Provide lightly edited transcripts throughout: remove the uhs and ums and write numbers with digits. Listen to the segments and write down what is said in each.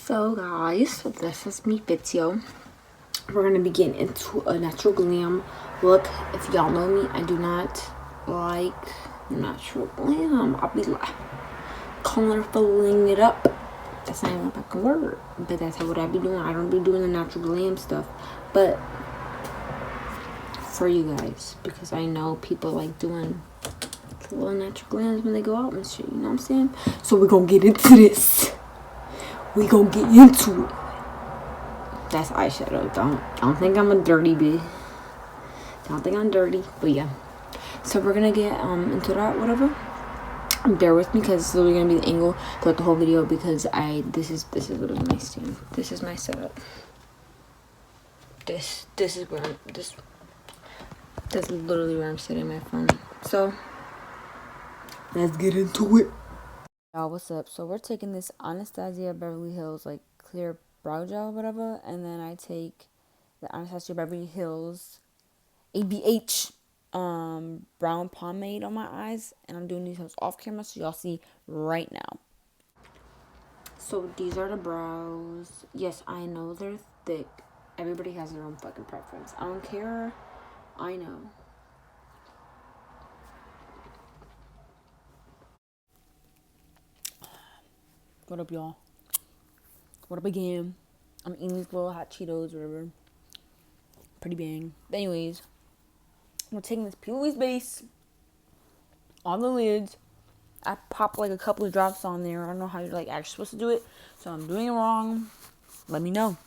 So guys, this is me video. We're gonna be getting into a natural glam look. If y'all know me, I do not like natural glam. I'll be like colorfuling it up. That's not even a fucking word, but that's what I be doing. I don't be doing the natural glam stuff, but for you guys, because I know people like doing little natural glams when they go out and shit. You know what I'm saying? So we're gonna get into this. We gonna get into it. That's eyeshadow. Don't think I'm a dirty bitch. Don't think I'm dirty, but yeah. So we're gonna get into that, whatever. Bear with me because it's literally gonna be the angle throughout the whole video because this is literally my stand. This is my setup. This is where that's literally where I'm setting my phone. So let's get into it. Y'all, what's up? So we're taking this Anastasia Beverly Hills like clear brow gel, whatever, and then I take the Anastasia Beverly Hills ABH brown pomade on my eyes, and I'm doing these off camera so y'all see right now. So these are the brows. Yes, I know they're thick. Everybody has their own fucking preference. I don't care. I know. What up, y'all? What up again? I'm eating these little hot Cheetos, whatever. Pretty bang. But anyways, we're taking this P. Louise base on the lids. I pop like a couple of drops on there. I don't know how you're like actually supposed to do it, so I'm doing it wrong. Let me know.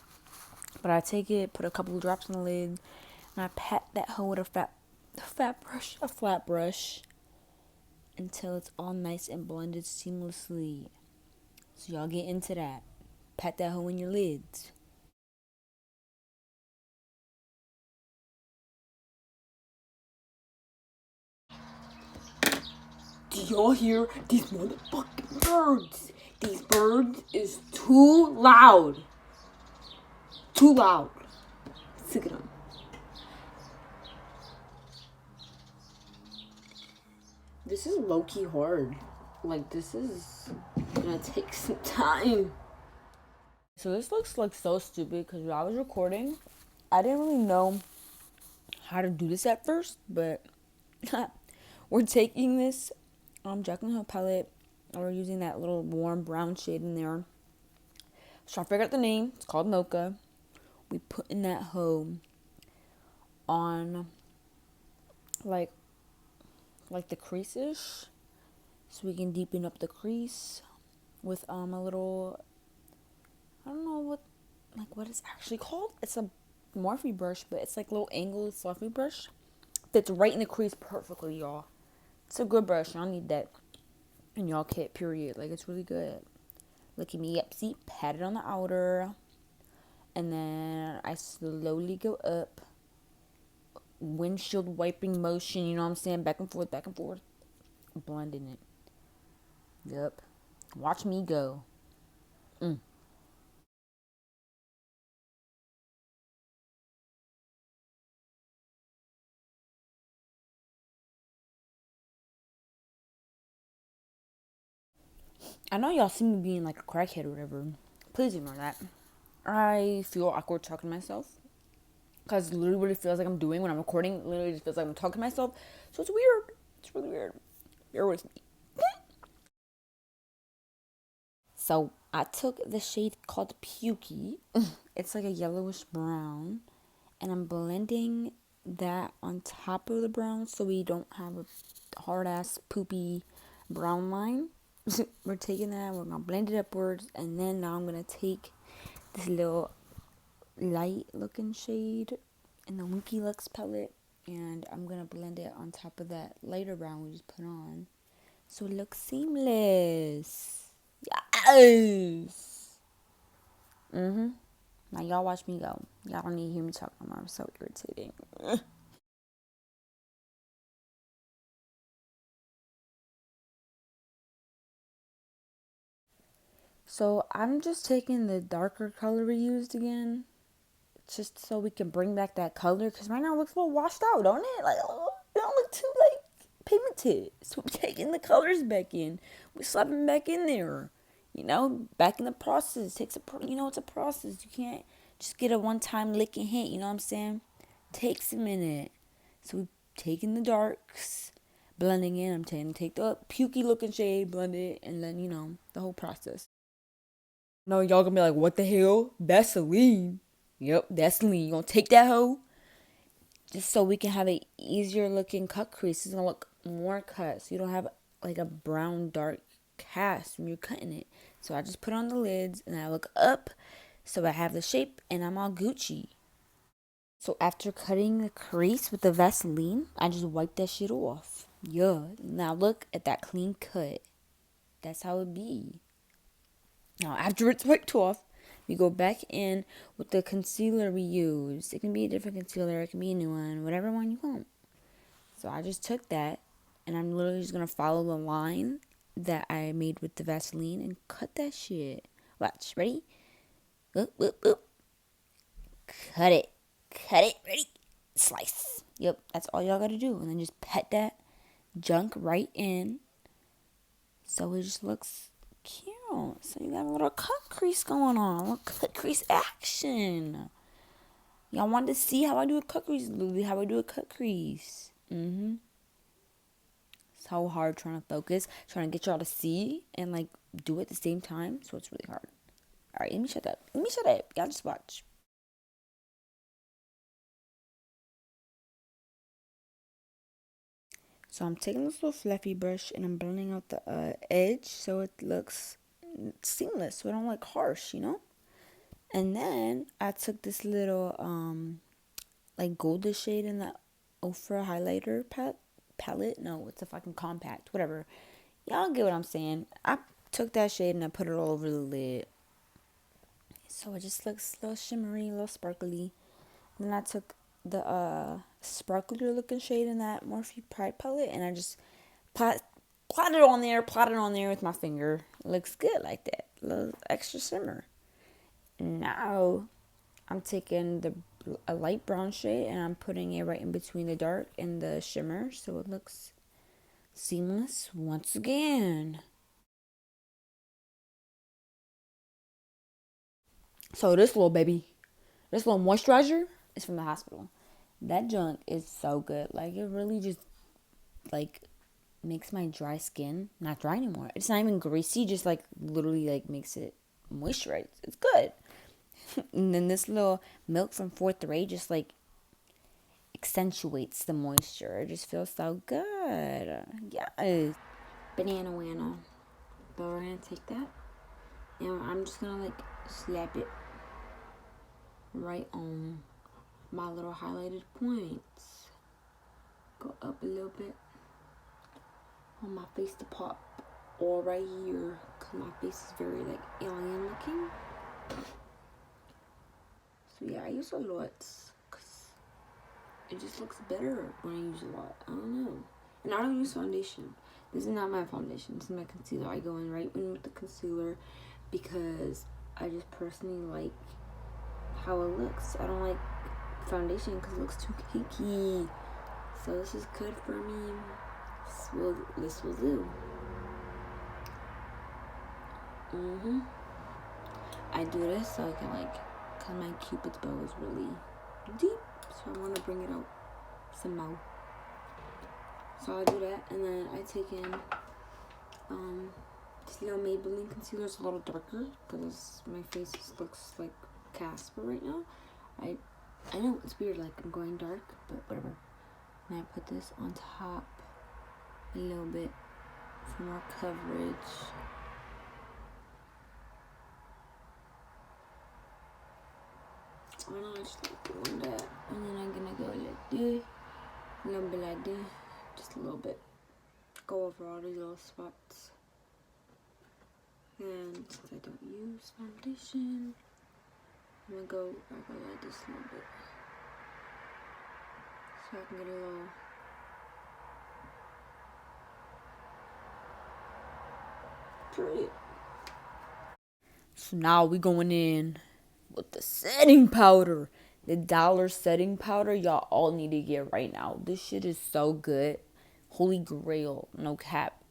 But I take it, put a couple of drops on the lid, and I pat that hoe with a flat brush, until it's all nice and blended seamlessly. So y'all get into that. Pat that hoe in your lids. Do y'all hear these motherfucking birds? These birds is too loud. Too loud. Sick of them. This is low-key hard. Like, this is gonna take some time. So this looks like so stupid because when I was recording, I didn't really know how to do this at first, but we're taking this Jaclyn Hill palette and we're using that little warm brown shade in there. So I figured out the name. It's called Mocha. We put in that hoe on like the crease-ish, so we can deepen up the crease with a little, I don't know what it's actually called. It's a Morphe brush, but it's like a little angled fluffy brush. Fits right in the crease perfectly, y'all. It's a good brush. Y'all need that in y'all kit, period. Like, it's really good. Look at me. Yep, see? Pat it on the outer. And then I slowly go up. Windshield wiping motion, you know what I'm saying? Back and forth, blending it. Yep. Watch me go. I know y'all see me being like a crackhead or whatever. Please ignore that. I feel awkward talking to myself. Because literally what it feels like I'm doing when I'm recording, literally just feels like I'm talking to myself. So it's weird. It's really weird. Bear with me. So I took the shade called Pukey. It's like a yellowish brown. And I'm blending that on top of the brown so we don't have a hard ass poopy brown line. We're taking that, we're gonna blend it upwards, and then now I'm gonna take this little light looking shade in the Winky Lux palette, and I'm gonna blend it on top of that lighter brown we just put on, so it looks seamless. Yes. Now y'all watch me go. Y'all don't need to hear me talk no more. I'm so irritating. So I'm just taking the darker color we used again, just so we can bring back that color, because right now it looks a little washed out, don't it? Like, oh, it don't look too like pigmented. So we're taking the colors back in. We're slapping back in there. You know, back in the process. It's a process. You can't just get a one-time lick and hit. You know what I'm saying? Takes a minute. So we taking the darks, blending in. I'm take the pukey looking shade, blend it, and then the whole process. No, y'all gonna be like, what the hell? That's Celine. Yep, that's Celine. You gonna take that hoe? Just so we can have a easier looking cut crease. It's gonna look more cut. So you don't have like a brown dark cast when you're cutting it. So I just put on the lids and I look up so I have the shape and I'm all Gucci. So after cutting the crease with the Vaseline, I just wipe that shit off. Yeah. Now look at that clean cut. That's how it be. Now after it's wiped off, we go back in with the concealer we use. It can be a different concealer, it can be a new one, whatever one you want. So I just took that and I'm literally just gonna follow the line that I made with the Vaseline and cut that shit. Watch, ready? Oop, oop, oop. Cut it. Cut it. Ready? Slice. Yep, that's all y'all gotta do. And then just pet that junk right in. So it just looks cute. So you got a little cut crease going on. A little cut crease action. Y'all wanted to see how I do a cut crease, Louie? How I do a cut crease. So hard trying to focus, trying to get y'all to see and like do it at the same time. So it's really hard. Alright, let me shut up. Y'all just watch. So I'm taking this little fluffy brush and I'm blending out the edge so it looks seamless, so it don't look harsh, And then I took this little like goldish shade in the Ofra highlighter palette. No, it's a fucking compact, whatever. Y'all get what I'm saying. I took that shade and I put it all over the lid. So it just looks a little shimmery, a little sparkly. Then I took the sparklier looking shade in that Morphe Pride palette and I just plotted on there with my finger. It looks good like that. A little extra shimmer. Now I'm taking a light brown shade and I'm putting it right in between the dark and the shimmer so it looks seamless once again. So this little moisturizer is from the hospital. That junk is so good. Like it really just like makes my dry skin not dry anymore. It's not even greasy, just like literally like makes it moisturized. It's good. And then this little milk from 4th grade just like accentuates the moisture. It just feels so good. Yes. Banana wanna. But we're gonna take that and I'm just gonna like slap it right on my little highlighted points. Go up a little bit on my face to pop all right here because my face is very like alien looking. So yeah, I use a lot because it just looks better when I use a lot. I don't know. And I don't use foundation. This is not my foundation. This is my concealer. I go in right in with the concealer because I just personally like how it looks. I don't like foundation because it looks too cakey. So this is good for me. This will do. I do this so I can like, cause my cupid's bow is really deep, so I want to bring it out somehow. So I do that, and then I take in this little Maybelline concealer. It's a little darker because my face looks like Casper right now. I know it's weird, like I'm going dark, but whatever. And I put this on top a little bit for more coverage. I don't know, I just like doing that. And then I'm gonna go like this, a little bit like this, just a little bit. Go over all these little spots. And since I don't use foundation, I'm gonna go like this a little bit. So I can get a little period. So now we going in with the setting powder. The dollar setting powder y'all all need to get right now. This shit is so good. Holy grail, no cap.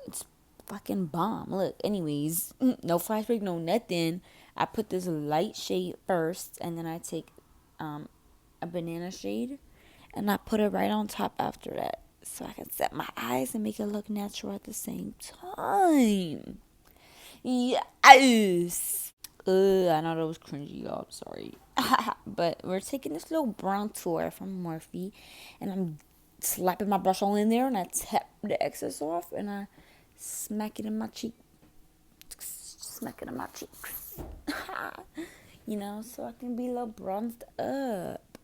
It's fucking bomb. Look, anyways, no flash break, no nothing. I put this light shade first, and then I take a banana shade, and I put it right on top after that, so I can set my eyes and make it look natural at the same time. Yes. I know that was cringy, y'all. I'm sorry. But we're taking this little brown tour from Morphe, and I'm slapping my brush all in there, and I tap the excess off, and I smack it in my cheek. Smack it in my cheeks. You know, so I can be a little bronzed up.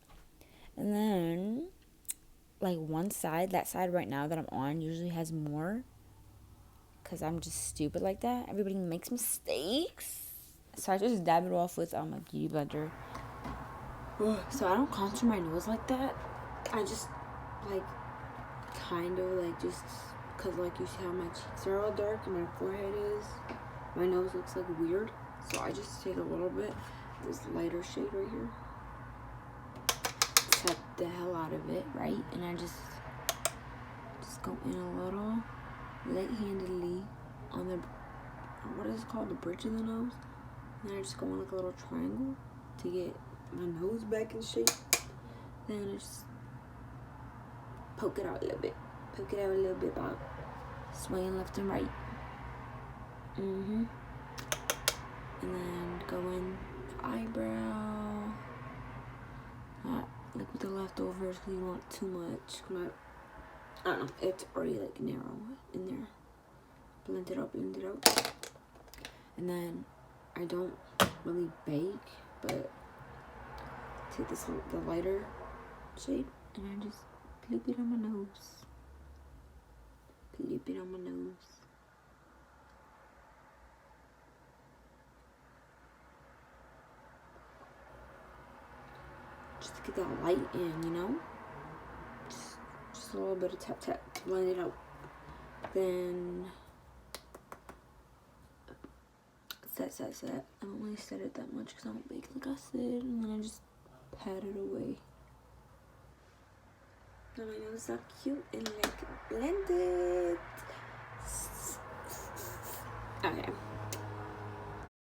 And then, like, one side, that side right now that I'm on usually has more, because I'm just stupid like that. Everybody makes mistakes. So I just dab it off with a beauty blender. So I don't contour my nose like that. I just, like, kind of, like, just, because, like, you see how my cheeks are all dark and my forehead is. My nose looks, like, weird. So I just take a little bit, this lighter shade right here. Tap the hell out of it, right? And I just go in a little light-handedly on the, what is it called? The bridge of the nose. And then I just go in like a little triangle to get my nose back in shape. Then I just poke it out a little bit. Poke it out a little bit, about swaying left and right. And then go in for eyebrow. Not like with the leftovers, because you don't want too much. I don't know, it's already like narrow in there. Blend it out, and then I don't really bake, but take this the lighter shade, and I just clip it on my nose. Clip it on my nose. Just to get that light in, you know? Just a little bit of tap tap, blend it out. Then set. I don't really set it that much because I don't bake like I said, and then I just pat it away. Now my nose is so cute and like blended. Okay.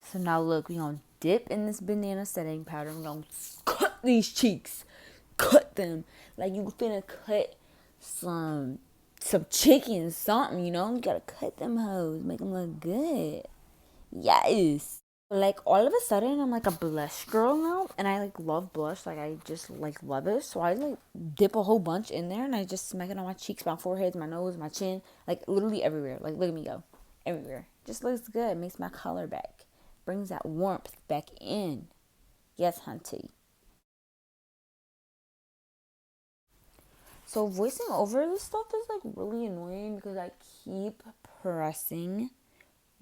So now look, we gonna dip in this banana setting powder. We're gonna cut these cheeks. Cut them. Like you finna cut some chicken, something, you know? You gotta cut them hoes. Make them look good. Yes. Like all of a sudden I'm like a blush girl now, and I like love blush. Like I just like love it. So I like dip a whole bunch in there, and I just smack it on my cheeks, my forehead, my nose, my chin, like literally everywhere. Like look at me go. Everywhere. Just looks good. Makes my color back. Brings that warmth back in. Yes, hunty. So voicing over this stuff is like really annoying because I keep pressing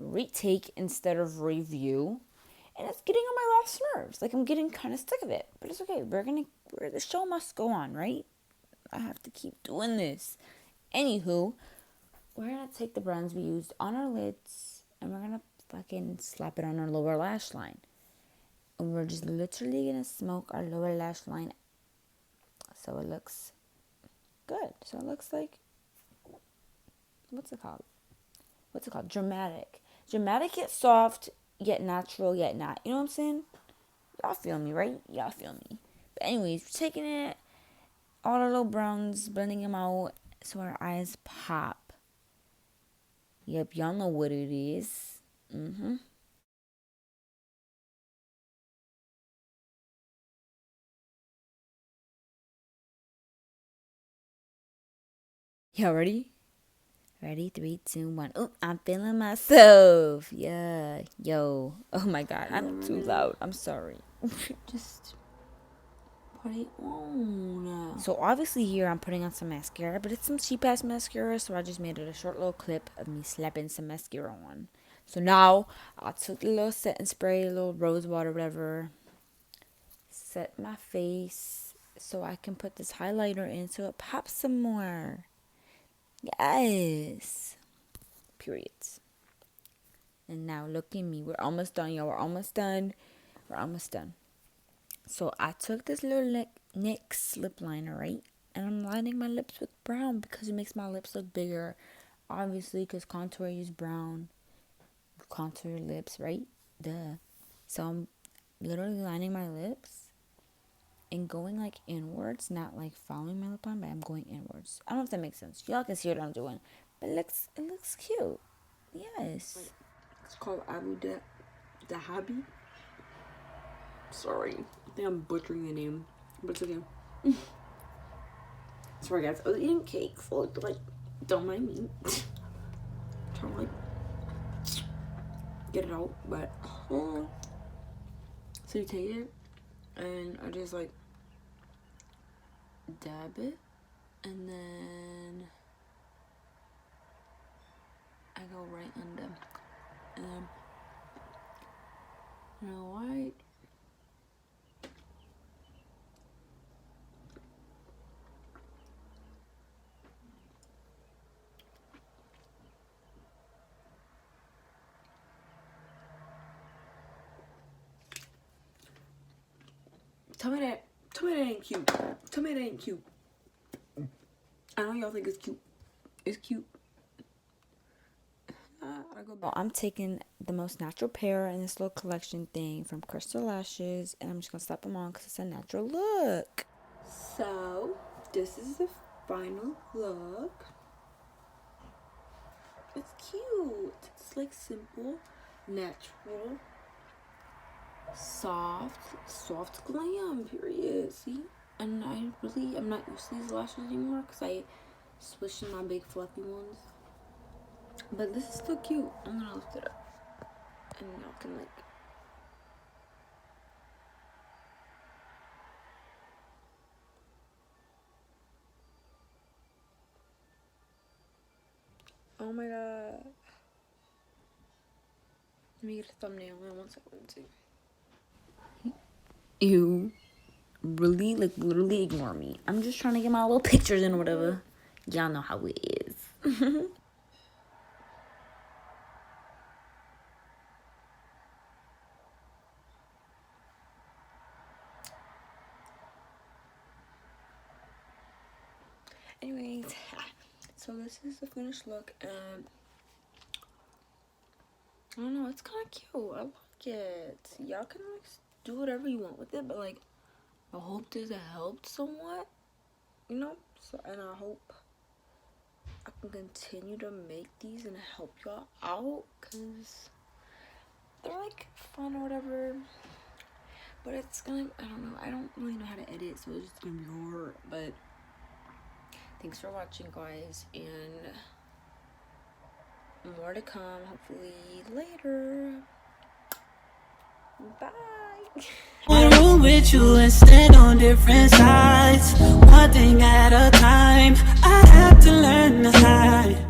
retake instead of review, and it's getting on my last nerves. Like I'm getting kind of sick of it, but it's okay. The show must go on, right? I have to keep doing this. Anywho, we're gonna take the bronze we used on our lids, and we're gonna fucking slap it on our lower lash line, and we're just literally gonna smoke our lower lash line so it looks good. So it looks like, what's it called? Dramatic. Dramatic yet soft, yet natural, yet not. You know what I'm saying? Y'all feel me, right? Y'all feel me. But anyways, we're taking it, all the little browns, blending them out so our eyes pop. Yep, y'all know what it is. Y'all ready? Ready? 3, 2, 1. Oh, I'm feeling myself. Yeah. Yo. Oh my god. I'm too loud. I'm sorry. Just put it on. So obviously here I'm putting on some mascara, but it's some cheap ass mascara, so I just made it a short little clip of me slapping some mascara on. So now I took the little setting spray, a little rose water, whatever, set my face so I can put this highlighter in so it pops some more. Yes. Periods. And now look at me. We're almost done, y'all. We're almost done. So I took this little NYX lip liner, right? And I'm lining my lips with brown because it makes my lips look bigger. obviously, because contour I use brown. Contour your lips, right? Duh. So I'm literally lining my lips and going like inwards, not like following my lip line, but I'm going inwards. I don't know if that makes sense. Y'all can see what I'm doing, but it looks cute. Yes. It's called Abu Dhabi. Sorry, I think I'm butchering the name, but it's okay. Sorry guys, I was eating cake, so like, don't mind me. Trying to like get it out, but so you take it and I just like dab it, and then I go right under, and you know what? Tell me that ain't cute. Tell me that ain't cute. I know y'all think it's cute. It's cute. I'm taking the most natural pair in this little collection thing from Crystal Lashes, and I'm just gonna slap them on because it's a natural look. So this is the final look. It's cute. It's like simple, natural, soft glam, period. See? And I'm not used to these lashes anymore because I switched to my big fluffy ones. But this is still cute. I'm gonna lift it up and y'all can like, oh my god. Let me get a thumbnail in 1 second. Ew. Really, like, literally ignore me. I'm just trying to get my little pictures in or whatever. Y'all know how it is. Anyways, so this is the finished look, and I don't know, it's kind of cute. I like it. Y'all can like do whatever you want with it, but like, I hope this helped somewhat, you know. So, and I hope I can continue to make these and help y'all out, because they're like fun or whatever. But it's gonna, I don't know, I don't really know how to edit, so it's just gonna be hard. But thanks for watching, guys, and more to come, hopefully later. Bye. Wanna roll with you and stand on different sides, one thing at a time. I have to learn to hide.